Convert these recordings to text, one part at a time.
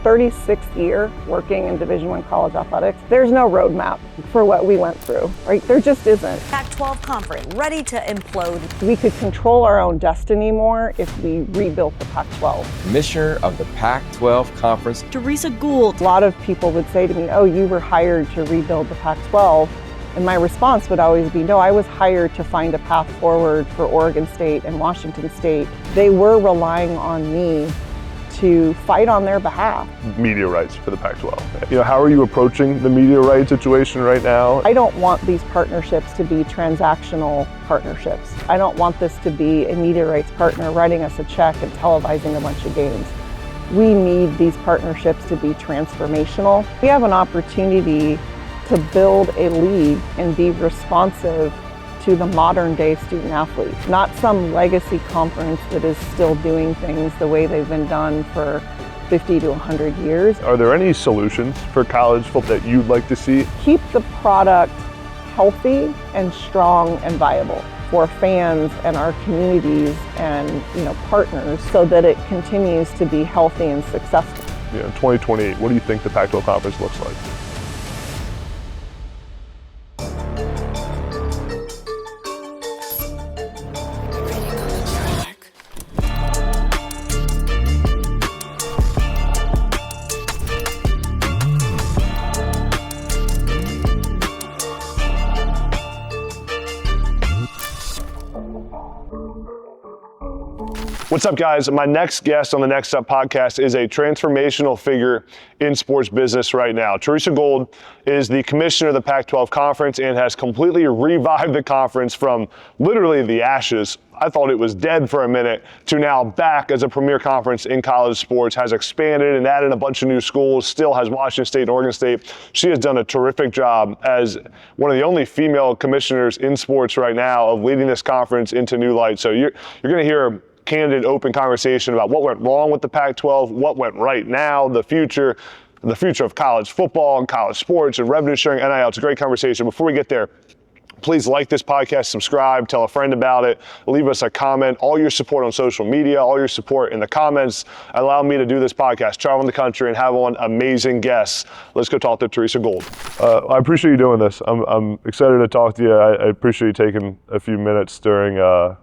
36th year working in Division I college athletics. There's no roadmap for what we went through, right? There just isn't. Pac-12 Conference ready to implode. We could control our own destiny more if we rebuilt the Pac-12. Commissioner of the Pac-12 Conference, Teresa Gould. A lot of people would say to me, oh, you were hired to rebuild the Pac-12. And my response would always be, no, I was hired to find a path forward for Oregon State and Washington State. They were relying on me to fight on their behalf. Media rights for the Pac-12. How are you approaching the media rights situation right now? I don't want these partnerships to be transactional partnerships. I don't want this to be a media rights partner writing us a check and televising a bunch of games. We need these partnerships to be transformational. We have an opportunity to build a league and be responsive to the modern day student athlete, not some legacy conference that is still doing things the way they've been done for 50 to 100 years. Are there any solutions for college football that you'd like to see? Keep the product healthy and strong and viable for fans and our communities and partners so that it continues to be healthy and successful. In 2028, what do you think the Pac-12 Conference looks like? What's up, guys? My next guest on the Next Up podcast is a transformational figure in sports business right now. Teresa Gould is the commissioner of the Pac-12 Conference and has completely revived the conference from literally the ashes. I thought it was dead for a minute to now back as a premier conference in college sports, has expanded and added a bunch of new schools, still has Washington State and Oregon State. She has done a terrific job as one of the only female commissioners in sports right now of leading this conference into new light. So you're going to hear candid, open conversation about what went wrong with the Pac-12, what went right now, the future of college football and college sports and revenue sharing, NIL. It's a great conversation. Before we get there, please like this podcast, subscribe, tell a friend about it, leave us a comment. All your support on social media, all your support in the comments allow me to do this podcast, travel the country, and have on amazing guests. Let's go talk to Teresa Gould. I appreciate you doing this. I'm excited to talk to you. I appreciate you taking a few minutes during a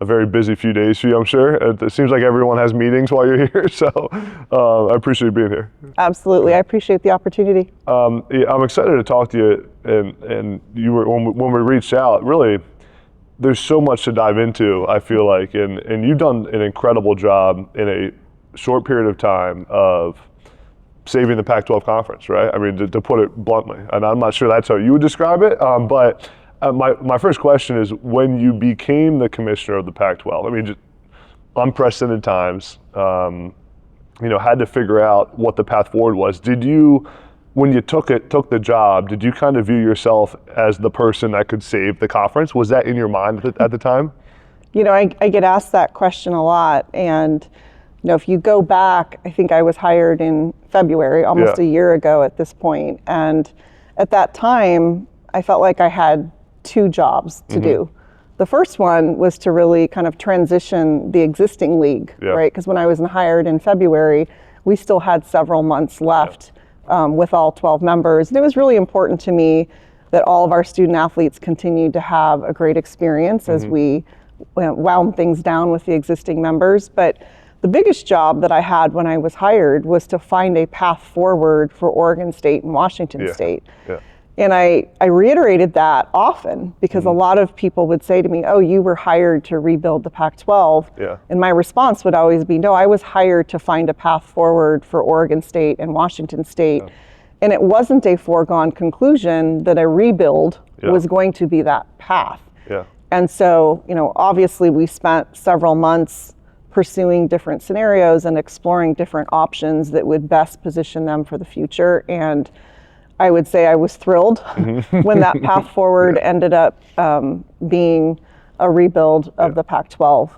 very busy few days for you, I'm sure. It seems like everyone has meetings while you're here, so I appreciate you being here. Absolutely, I appreciate the opportunity. I'm excited to talk to you, and you were when we reached out. Really, there's so much to dive into. I feel like, and you've done an incredible job in a short period of time of saving the Pac-12 Conference, right? I mean, to put it bluntly, and I'm not sure that's how you would describe it, but. My first question is, when you became the commissioner of the Pac-12, I mean, just unprecedented times, had to figure out what the path forward was. Did you, when you took the job, did you kind of view yourself as the person that could save the conference? Was that in your mind at the time? I get asked that question a lot, and if you go back, I think I was hired in February, almost a year ago at this point, and at that time, I felt like I had two jobs to do. The first one was to really kind of transition the existing league, right? Because when I was hired in February, we still had several months left with all 12 members. And it was really important to me that all of our student athletes continued to have a great experience as we wound things down with the existing members. But the biggest job that I had when I was hired was to find a path forward for Oregon State and Washington State. And I reiterated that often because a lot of people would say to me, oh, you were hired to rebuild the Pac-12. And my response would always be, no, I was hired to find a path forward for Oregon State and Washington State. And it wasn't a foregone conclusion that a rebuild was going to be that path. And so, obviously we spent several months pursuing different scenarios and exploring different options that would best position them for the future. And I would say I was thrilled when that path forward ended up being a rebuild of the Pac-12.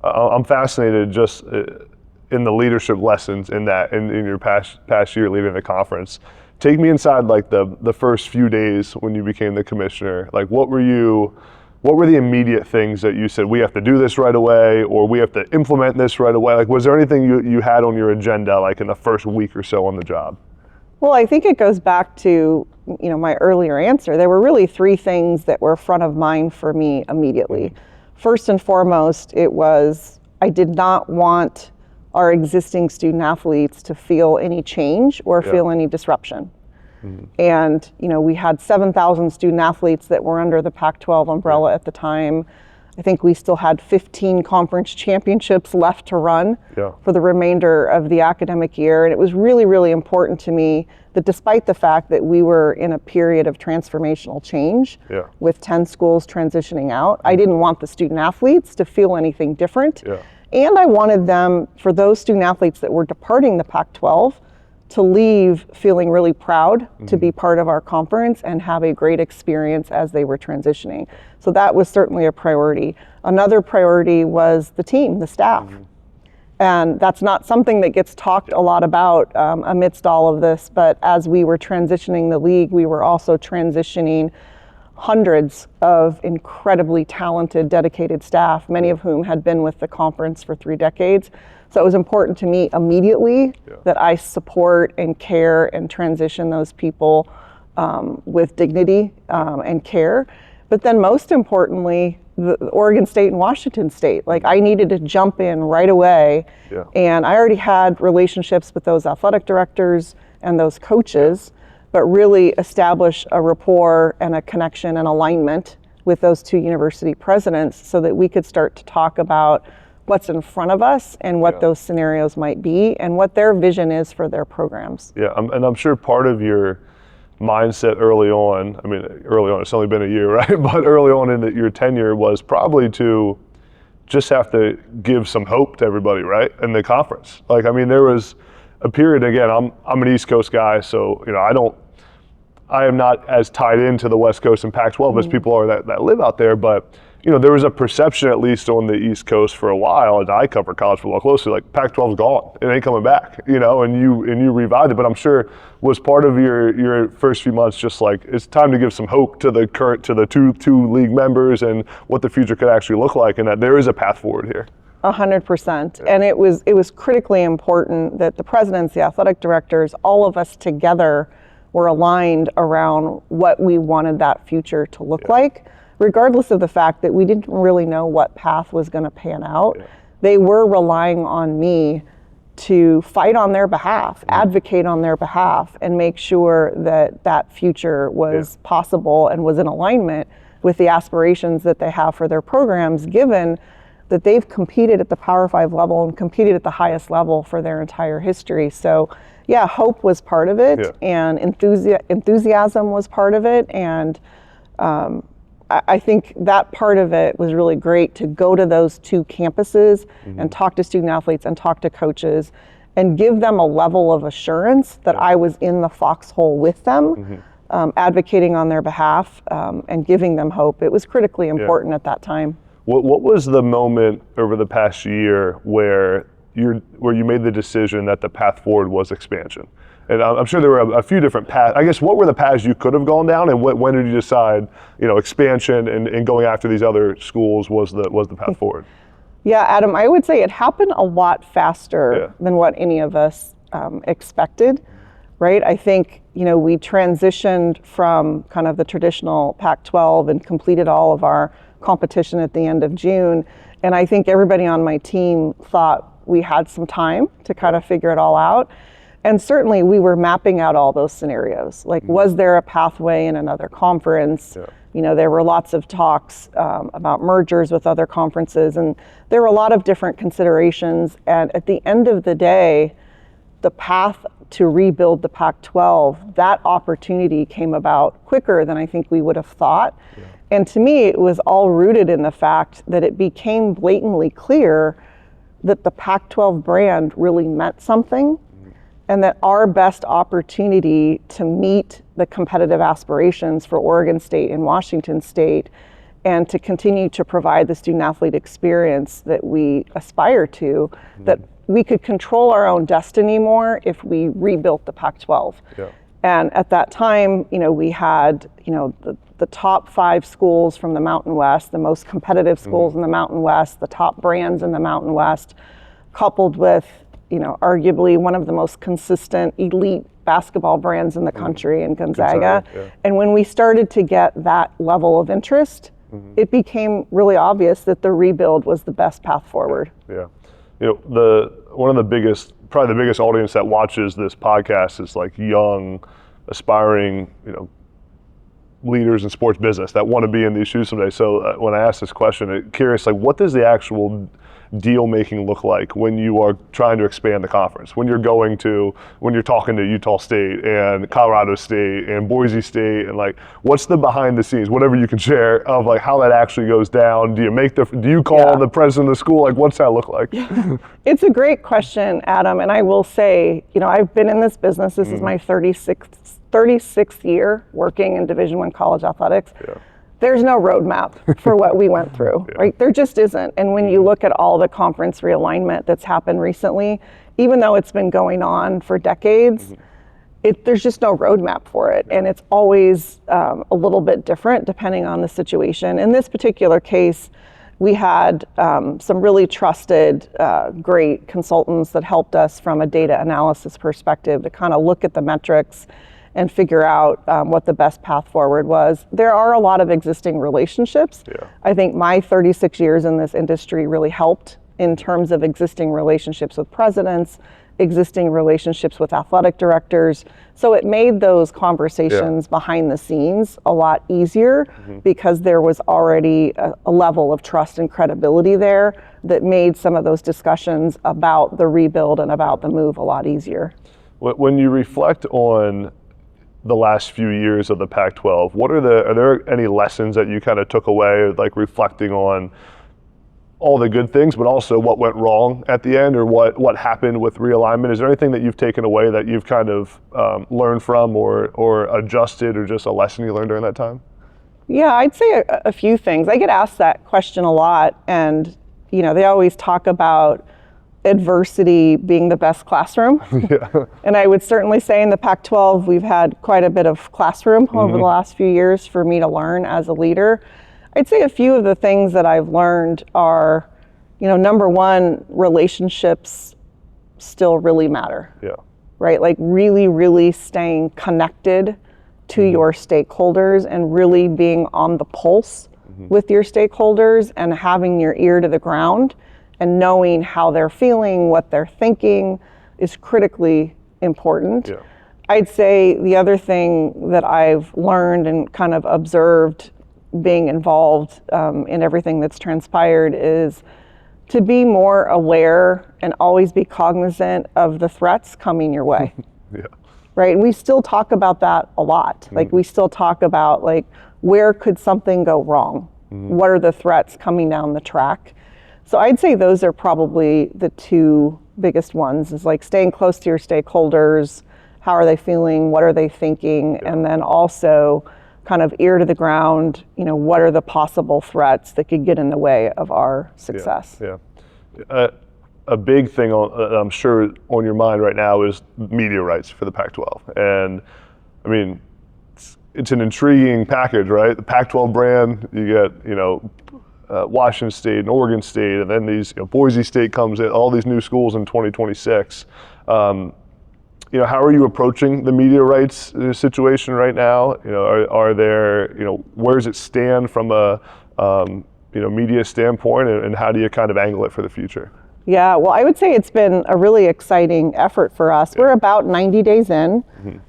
I'm fascinated just in the leadership lessons in your past year leading the conference. Take me inside like the first few days when you became the commissioner. Like, what were you what were the immediate things that you said, we have to do this right away, or we have to implement this right away? Like, was there anything you had on your agenda, like in the first week or so on the job? Well, I think it goes back to, my earlier answer. There were really three things that were front of mind for me immediately. First and foremost, it was I did not want our existing student athletes to feel any change or feel any disruption. And, we had 7,000 student athletes that were under the Pac-12 umbrella at the time. I think we still had 15 conference championships left to run for the remainder of the academic year. And it was really, really important to me that despite the fact that we were in a period of transformational change with 10 schools transitioning out, I didn't want the student athletes to feel anything different. And I wanted them, for those student athletes that were departing the Pac-12, to leave feeling really proud to be part of our conference and have a great experience as they were transitioning. So that was certainly a priority. Another priority was the team, the staff. And that's not something that gets talked a lot about amidst all of this, but as we were transitioning the league, we were also transitioning hundreds of incredibly talented, dedicated staff, many of whom had been with the conference for 3 decades. So it was important to me immediately that I support and care and transition those people with dignity and care. But then most importantly, the Oregon State and Washington State, like I needed to jump in right away. And I already had relationships with those athletic directors and those coaches, but really establish a rapport and a connection and alignment with those 2 university presidents so that we could start to talk about what's in front of us and what those scenarios might be and what their vision is for their programs. And I'm sure part of your mindset early on, it's only been a year, right? But early on in your tenure was probably to just have to give some hope to everybody, right? In the conference. There was a period, again, I'm an East Coast guy, so, I am not as tied into the West Coast and Pac-12 as people are that live out there, but there was a perception, at least on the East Coast for a while, and I cover college football closely, like Pac-12's gone, it ain't coming back, and you revived it. But I'm sure was part of your first few months just like it's time to give some hope to the two league members and what the future could actually look like, and that there is a path forward here. 100%. And it was critically important that the presidents, the athletic directors, all of us together were aligned around what we wanted that future to look like, regardless of the fact that we didn't really know what path was going to pan out. They were relying on me to fight on their behalf, advocate on their behalf, and make sure that that future was possible and was in alignment with the aspirations that they have for their programs, given that they've competed at the Power 5 level and competed at the highest level for their entire history. So hope was part of it, and enthusiasm was part of it, and I think that part of it was really great to go to those 2 campuses and talk to student athletes and talk to coaches and give them a level of assurance that I was in the foxhole with them, advocating on their behalf and giving them hope. It was critically important at that time. What was the moment over the past year where you made the decision that the path forward was expansion? And I'm sure there were a few different paths. I guess what were the paths you could have gone down, and when did you decide, expansion and going after these other schools was the path forward? Adam, I would say it happened a lot faster than what any of us expected, right? I think, we transitioned from kind of the traditional Pac-12 and completed all of our competition at the end of June. And I think everybody on my team thought we had some time to kind of figure it all out. And certainly we were mapping out all those scenarios. Like, was there a pathway in another conference? There were lots of talks about mergers with other conferences, and there were a lot of different considerations. And at the end of the day, the path to rebuild the Pac-12, that opportunity came about quicker than I think we would have thought. And to me, it was all rooted in the fact that it became blatantly clear that the Pac-12 brand really meant something, and that our best opportunity to meet the competitive aspirations for Oregon State and Washington State and to continue to provide the student athlete experience that we aspire to, that we could control our own destiny more if we rebuilt the Pac-12. And at that time, we had, the top 5 schools from the Mountain West, the most competitive schools in the Mountain West, the top brands in the Mountain West, coupled with, arguably one of the most consistent elite basketball brands in the country in Gonzaga. And when we started to get that level of interest, it became really obvious that the rebuild was the best path forward. Yeah. Probably the biggest audience that watches this podcast is like young, aspiring, leaders in sports business that want to be in these shoes someday. So when I ask this question, I'm curious, like, what does the actual deal making look like when you are trying to expand the conference? When you're talking to Utah State and Colorado State and Boise State, and like, what's the behind the scenes, whatever you can share, of like how that actually goes down? Do you call the president of the school? Like, what's that look like? It's a great question, Adam. And I will say, I've been in this business. This is my 36th year working in Division I college athletics. There's no roadmap for what we went through, right? There just isn't. And when you look at all the conference realignment that's happened recently, even though it's been going on for decades, there's just no roadmap for it. And it's always a little bit different depending on the situation. In this particular case, we had some really trusted, great consultants that helped us from a data analysis perspective to kind of look at the metrics and figure out what the best path forward was. There are a lot of existing relationships. I think my 36 years in this industry really helped in terms of existing relationships with presidents, existing relationships with athletic directors. So it made those conversations behind the scenes a lot easier because there was already a level of trust and credibility there that made some of those discussions about the rebuild and about the move a lot easier. When you reflect on the last few years of the Pac-12, are there any lessons that you kind of took away, like reflecting on all the good things, but also what went wrong at the end, or what happened with realignment? Is there anything that you've taken away that you've kind of learned from or adjusted, or just a lesson you learned during that time? Yeah, I'd say a few things. I get asked that question a lot, and they always talk about adversity being the best classroom. And I would certainly say in the Pac-12, we've had quite a bit of classroom over the last few years for me to learn as a leader. I'd say a few of the things that I've learned are, number one, relationships still really matter. Right? Like really, really staying connected to your stakeholders and really being on the pulse with your stakeholders and having your ear to the ground and knowing how they're feeling, what they're thinking is critically important. I'd say the other thing that I've learned and kind of observed being involved in everything that's transpired is to be more aware and always be cognizant of the threats coming your way. Right? We still talk about that a lot. Like, we still talk about, like, where could something go wrong? What are the threats coming down the track? So I'd say those are probably the two biggest ones, is like staying close to your stakeholders. How are they feeling? What are they thinking? And then also kind of ear to the ground, what are the possible threats that could get in the way of our success? A big thing I'm sure on your mind right now is media rights for the Pac-12. And I mean, it's an intriguing package, right? The Pac-12 brand, you get, Washington State and Oregon State, and then these Boise State comes in, all these new schools in 2026. How are you approaching the media rights situation right now? Are there, where does it stand from a media standpoint, and how do you kind of angle it for the future? Yeah, well, I would say it's been a really exciting effort for us. We're about 90 days in.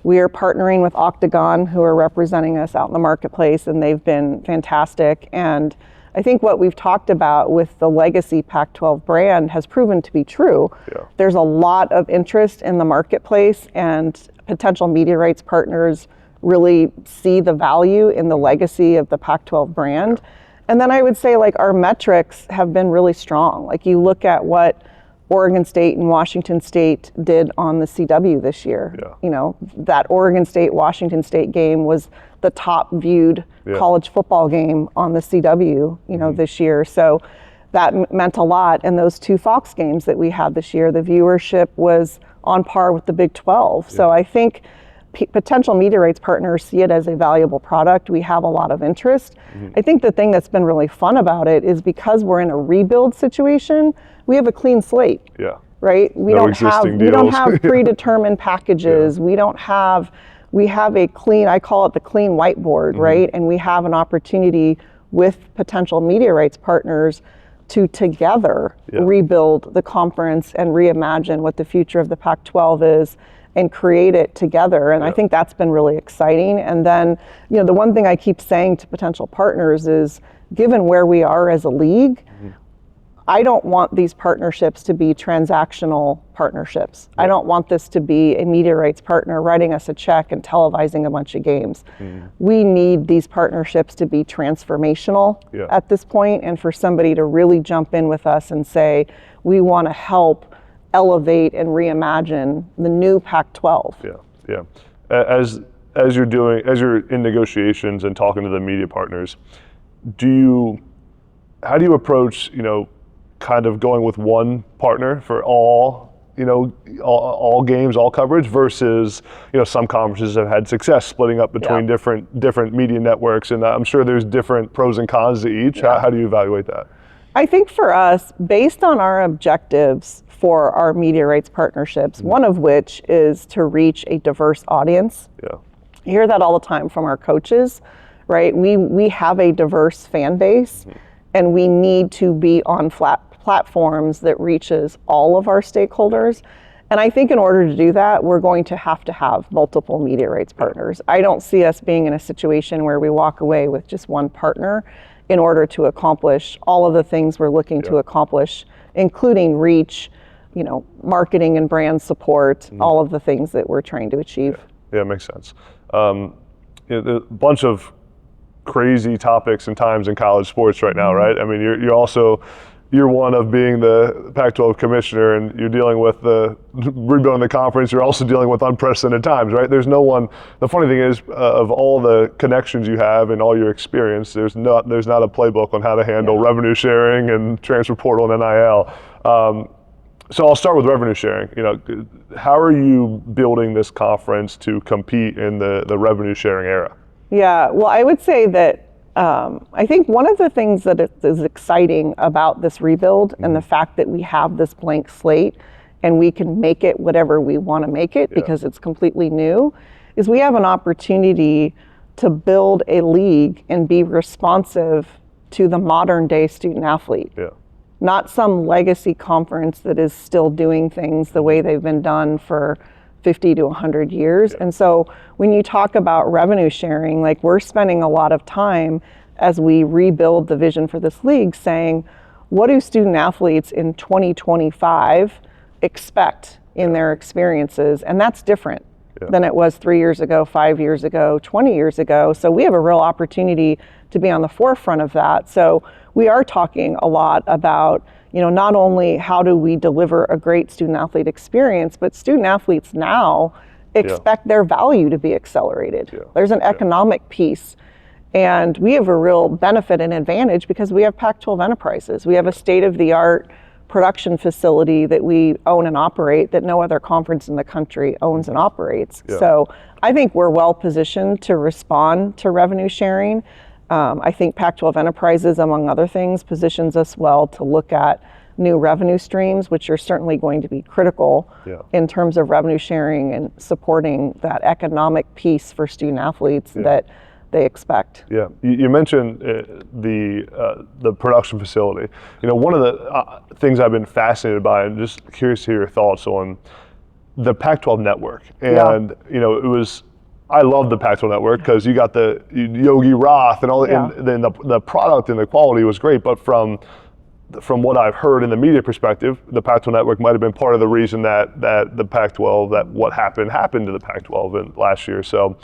We are partnering with Octagon, who are representing us out in the marketplace, and they've been fantastic. And I think what we've talked about with the legacy Pac-12 brand has proven to be true. There's a lot of interest in the marketplace, and potential media rights partners really see the value in the legacy of the Pac-12 brand. And then I would say, like, our metrics have been really strong. Like, you look at what Oregon State and Washington State did on the CW this year. That Oregon State Washington State game was the top viewed college football game on the CW, this year. So that meant a lot. And those two Fox games that we had this year, the viewership was on par with the Big 12. So I think potential media rights partners see it as a valuable product. We have a lot of interest. I think the thing that's been really fun about it is because we're in a rebuild situation, we have a clean slate. Yeah. Right? We No don't have existing we don't deals. have predetermined packages. We have a clean, I call it the clean whiteboard, right? And we have an opportunity with potential media rights partners to together rebuild the conference and reimagine what the future of the Pac-12 is and create it together. And I think that's been really exciting. And then, the one thing I keep saying to potential partners is, given where we are as a league, I don't want these partnerships to be transactional partnerships. I don't want this to be a media rights partner writing us a check and televising a bunch of games. We need these partnerships to be transformational at this point, and for somebody to really jump in with us and say, we want to help elevate and reimagine the new Pac-12. As you're in negotiations and talking to the media partners, how do you approach, kind of going with one partner for all games, all coverage, versus some conferences have had success splitting up between different media networks, and I'm sure there's different pros and cons to each. How do you evaluate that? I think for us, based on our objectives for our media rights partnerships, one of which is to reach a diverse audience. You hear that all the time from our coaches, right? We have a diverse fan base, and we need to be on platforms that reaches all of our stakeholders. And I think in order to do that, we're going to have multiple media rights partners. I don't see us being in a situation where we walk away with just one partner in order to accomplish all of the things we're looking to accomplish, including reach, marketing and brand support, all of the things that we're trying to achieve. Yeah, it makes sense. There's a bunch of crazy topics and times in college sports right now, right? I mean, you're one of being the Pac-12 commissioner, and you're dealing with the rebuilding the conference. You're also dealing with unprecedented times, right? There's no one. The funny thing is, of all the connections you have and all your experience, there's not a playbook on how to handle revenue sharing and transfer portal and NIL. So I'll start with revenue sharing. How are you building this conference to compete in the revenue sharing era? Yeah, well, I would say that I think one of the things that is exciting about this rebuild and the fact that we have this blank slate and we can make it whatever we want to make it because it's completely new, is we have an opportunity to build a league and be responsive to the modern day student athlete. Not some legacy conference that is still doing things the way they've been done for 50 to 100 years. And so when you talk about revenue sharing, like, we're spending a lot of time as we rebuild the vision for this league saying, what do student athletes in 2025 expect in their experiences? And that's different than it was 3 years ago, 5 years ago, 20 years ago. So we have a real opportunity to be on the forefront of that. So we are talking a lot about, not only how do we deliver a great student athlete experience, but student athletes now expect their value to be accelerated. There's an economic piece, and we have a real benefit and advantage because we have Pac-12 Enterprises. We have a state-of-the-art production facility that we own and operate that no other conference in the country owns and operates. So I think we're well positioned to respond to revenue sharing. I think Pac-12 Enterprises, among other things, positions us well to look at new revenue streams, which are certainly going to be critical in terms of revenue sharing and supporting that economic piece for student athletes that they expect. You mentioned the production facility. One of the things I've been fascinated by, and just curious to hear your thoughts on the Pac-12 network. And I love the Pac-12 network because you got the Yogi Roth and all, and then the product and the quality was great. But from what I've heard in the media perspective, the Pac-12 network might have been part of the reason that the Pac-12, that what happened to the Pac-12 last year. So,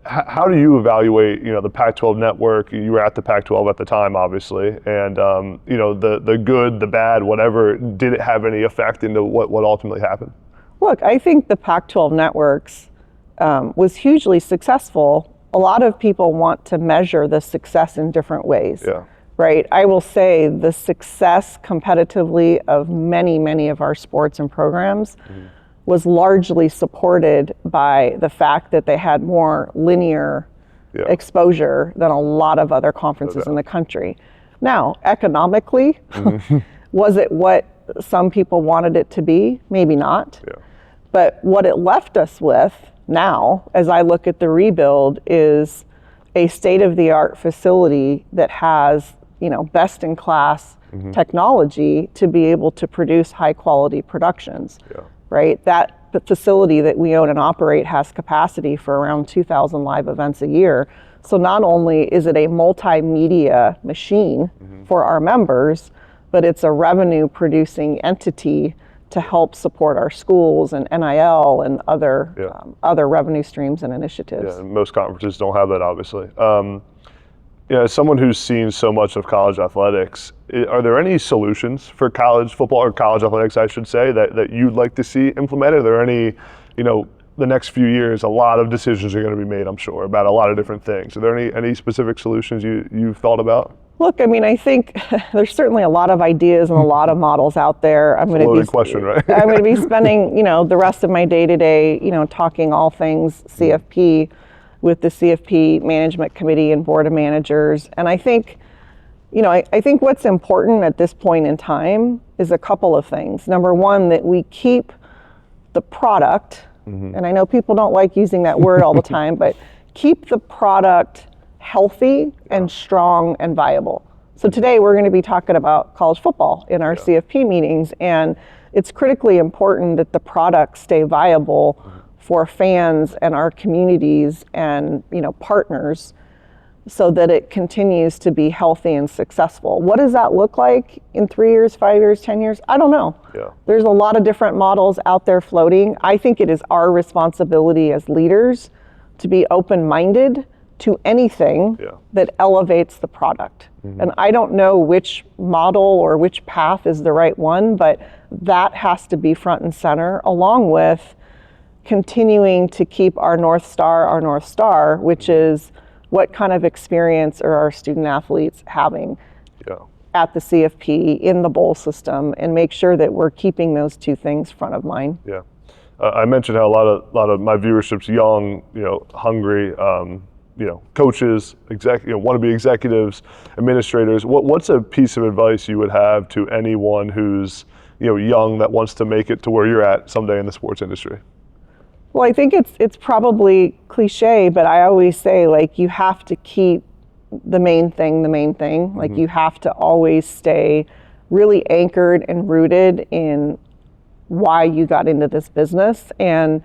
how do you evaluate, the Pac-12 network? You were at the Pac-12 at the time, obviously, and the good, the bad, whatever. Did it have any effect into what ultimately happened? Look, I think the Pac-12 networks was hugely successful. A lot of people want to measure the success in different ways. Right? I will say the success competitively of many of our sports and programs was largely supported by the fact that they had more linear exposure than a lot of other conferences in the country. Now, economically, was it what some people wanted it to be? Maybe not. Yeah. But what it left us with now, as I look at the rebuild, is a state-of-the-art facility that has, best-in-class technology to be able to produce high-quality productions. Yeah. Right? The facility that we own and operate has capacity for around 2,000 live events a year. So not only is it a multimedia machine for our members, but it's a revenue-producing entity to help support our schools and NIL and other revenue streams and initiatives. Yeah, and most conferences don't have that, obviously. As someone who's seen so much of college athletics, are there any solutions for college football, or college athletics, I should say, that you'd like to see implemented? Are there any, the next few years, a lot of decisions are going to be made, I'm sure, about a lot of different things. Are there any specific solutions you've thought about? Look, I think there's certainly a lot of ideas and a lot of models out there. I'm going to be question, right? I'm going to be spending, the rest of my day to day, talking all things CFP with the CFP Management Committee and Board of Managers. And I think, I think what's important at this point in time is a couple of things. Number one, that we keep the product, and I know people don't like using that word all the time, but keep the product healthy and strong and viable. So today we're going to be talking about college football in our CFP meetings, and it's critically important that the products stay viable for fans and our communities and partners, so that it continues to be healthy and successful. What does that look like in 3 years, 5 years, 10 years? I don't know. Yeah. There's a lot of different models out there floating. I think it is our responsibility as leaders to be open-minded to anything that elevates the product. And I don't know which model or which path is the right one, but that has to be front and center, along with continuing to keep our North Star, which is what kind of experience are our student athletes having at the CFP, in the bowl system, and make sure that we're keeping those two things front of mind. Yeah. I mentioned how a lot of my viewership's young, hungry, coaches, want to be executives, administrators. What's a piece of advice you would have to anyone who's, young, that wants to make it to where you're at someday in the sports industry? Well, I think it's probably cliche, but I always say, you have to keep the main thing. You have to always stay really anchored and rooted in why you got into this business. And,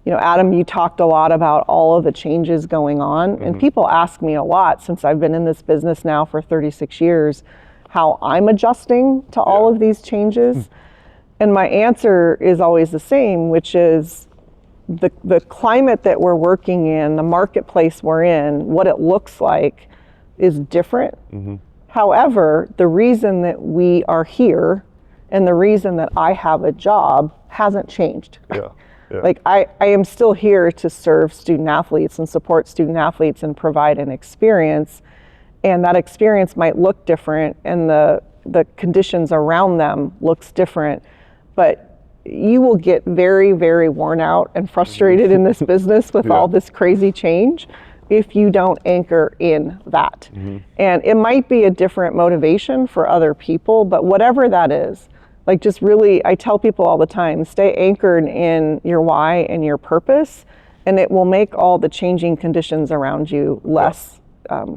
Adam, you talked a lot about all of the changes going on, and people ask me a lot, since I've been in this business now for 36 years, how I'm adjusting to all of these changes. And my answer is always the same, which is the climate that we're working in, the marketplace we're in, what it looks like is different. However, the reason that we are here and the reason that I have a job hasn't changed. I am still here to serve student athletes and support student athletes and provide an experience, and that experience might look different and the conditions around them looks different, but you will get very, very worn out and frustrated in this business with all this crazy change if you don't anchor in that. And it might be a different motivation for other people, but whatever that is, just really, I tell people all the time, stay anchored in your why and your purpose, and it will make all the changing conditions around you less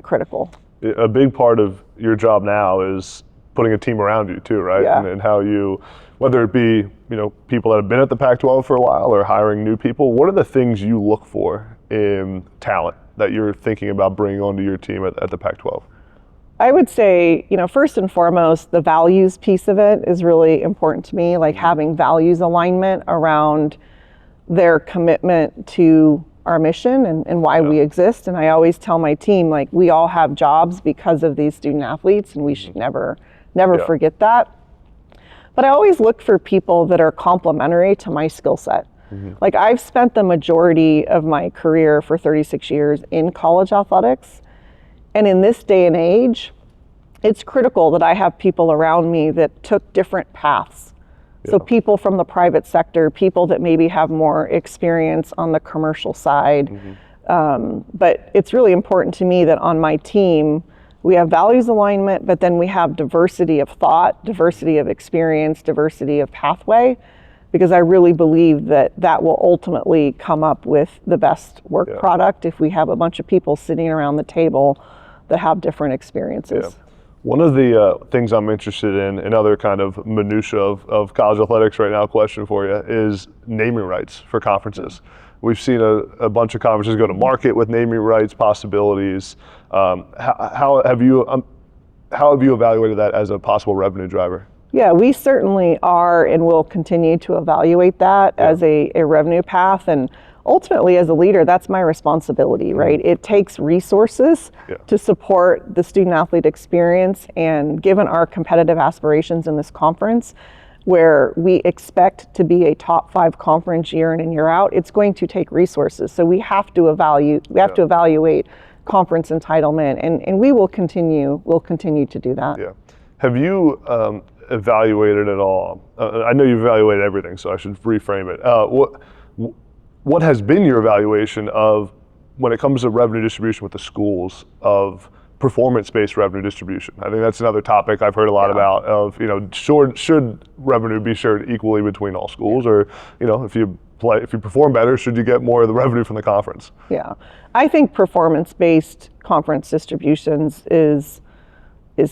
critical. A big part of your job now is putting a team around you too, right? Yeah. And how you, whether it be, people that have been at the Pac-12 for a while or hiring new people, what are the things you look for in talent that you're thinking about bringing onto your team at the Pac-12? I would say, first and foremost, the values piece of it is really important to me, having values alignment around their commitment to our mission and why we exist. And I always tell my team, we all have jobs because of these student athletes, and we should never forget that. But I always look for people that are complementary to my skill set. I've spent the majority of my career for 36 years in college athletics. And in this day and age, it's critical that I have people around me that took different paths So people from the private sector, people that maybe have more experience on the commercial side. But it's really important to me that on my team, we have values alignment, but then we have diversity of thought, diversity of experience, diversity of pathway, because I really believe that that will ultimately come up with the best work product if we have a bunch of people sitting around the table that have different experiences. One of the things I'm interested in, another kind of minutia of college athletics right now, question for you, is naming rights for conferences. We've seen a bunch of conferences go to market with naming rights possibilities. How have you evaluated that as a possible revenue driver? Yeah, we certainly are and will continue to evaluate that as a revenue path. And ultimately, as a leader, that's my responsibility, right? It takes resources to support the student-athlete experience, and given our competitive aspirations in this conference, where we expect to be a top 5 conference year in and year out, it's going to take resources. So we have to evaluate conference entitlement, and we will continue to do that. Yeah. Have you evaluated at all? I know you've evaluated everything, so I should reframe it. What has been your evaluation of, when it comes to revenue distribution with the schools, of performance-based revenue distribution? I think that's another topic I've heard a lot about, of, should revenue be shared equally between all schools, or, if you perform better, should you get more of the revenue from the conference? Yeah, I think performance-based conference distributions is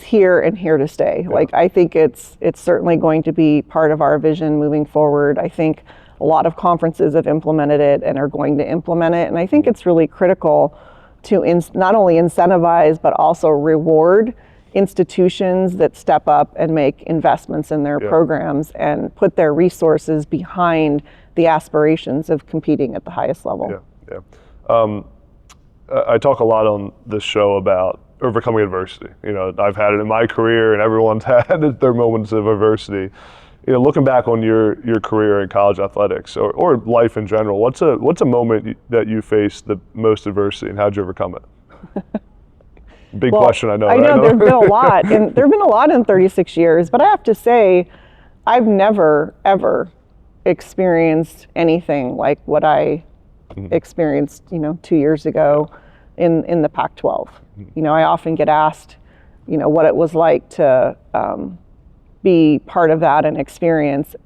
here and here to stay. Like, I think it's certainly going to be part of our vision moving forward. I think a lot of conferences have implemented it and are going to implement it, and I think it's really critical to not only incentivize but also reward institutions that step up and make investments in their programs and put their resources behind the aspirations of competing at the highest level. I talk a lot on this show about overcoming adversity. I've had it in my career, and everyone's had their moments of adversity. Looking back on your career in college athletics or life in general, what's a moment that you faced the most adversity, and how'd you overcome it? Big question, I know. I know there've been a lot, and there've been a lot in 36 years. But I have to say, I've never ever experienced anything like what I experienced, 2 years ago in the Pac-12. I often get asked, what it was like to be part of that and experience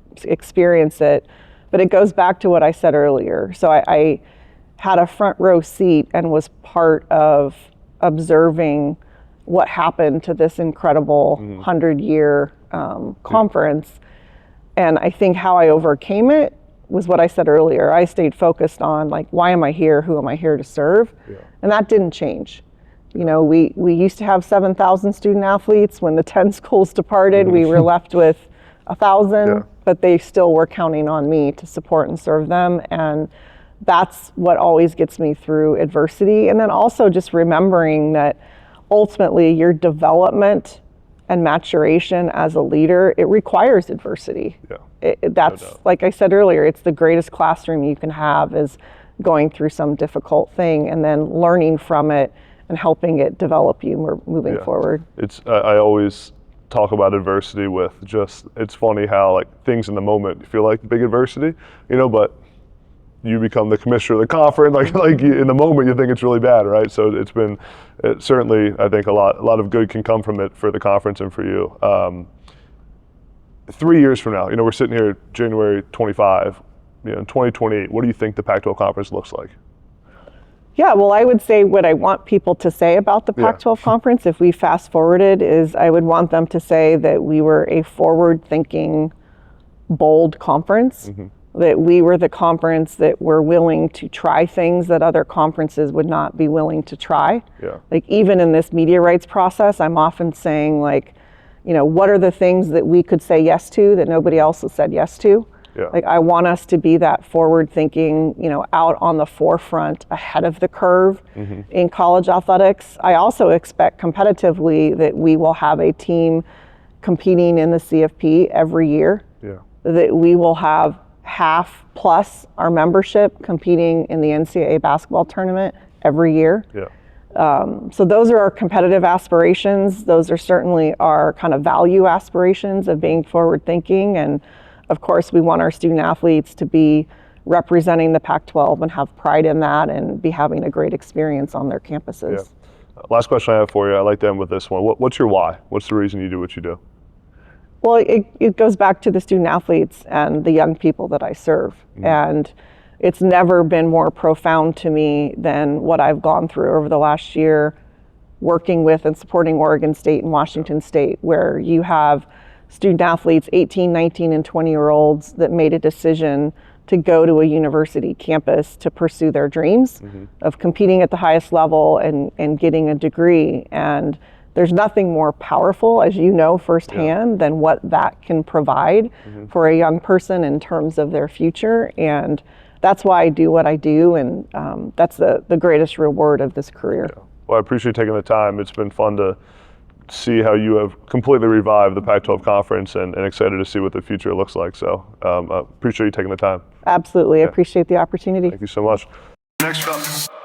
it. But it goes back to what I said earlier. So I had a front row seat and was part of observing what happened to this incredible 100-year conference. And I think how I overcame it was what I said earlier. I stayed focused on, why am I here? Who am I here to serve? And that didn't change. We used to have 7,000 student athletes. When the 10 schools departed, we were left with 1,000, but they still were counting on me to support and serve them. And that's what always gets me through adversity. And then also just remembering that ultimately your development and maturation as a leader, it requires adversity. That's, like I said earlier, it's the greatest classroom you can have, is going through some difficult thing and then learning from it and helping it develop you moving forward. I always talk about adversity with it's funny how things in the moment feel like big adversity, but you become the commissioner of the conference, in the moment you think it's really bad, right? So it's certainly, I think a lot of good can come from it for the conference and for you. 3 years from now, we're sitting here January 25, in 2028, what do you think the Pac-12 Conference looks like? Yeah, well, I would say what I want people to say about the Pac-12 Conference, if we fast forwarded, is I would want them to say that we were a forward-thinking, bold conference, that we were the conference that were willing to try things that other conferences would not be willing to try. Even in this media rights process, I'm often saying, what are the things that we could say yes to that nobody else has said yes to? I want us to be that forward thinking, out on the forefront, ahead of the curve in college athletics. I also expect competitively that we will have a team competing in the CFP every year, that we will have half plus our membership competing in the NCAA basketball tournament every year. So those are our competitive aspirations. Those are certainly our kind of value aspirations of being forward thinking. And of course, we want our student athletes to be representing the Pac-12 and have pride in that and be having a great experience on their campuses. Yeah. Last question I have for you, I like to end with this one. What's your why? What's the reason you do what you do? Well, it goes back to the student athletes and the young people that I serve. And it's never been more profound to me than what I've gone through over the last year working with and supporting Oregon State and Washington State, where you have student athletes, 18, 19, and 20-year-olds that made a decision to go to a university campus to pursue their dreams of competing at the highest level and getting a degree. And there's nothing more powerful, as you know firsthand, than what that can provide for a young person in terms of their future. And that's why I do what I do, and that's the greatest reward of this career. Yeah. Well, I appreciate taking the time. It's been fun to see how you have completely revived the Pac-12 Conference, and excited to see what the future looks like. So I appreciate you taking the time. Absolutely. I appreciate the opportunity. Thank you so much. Next up.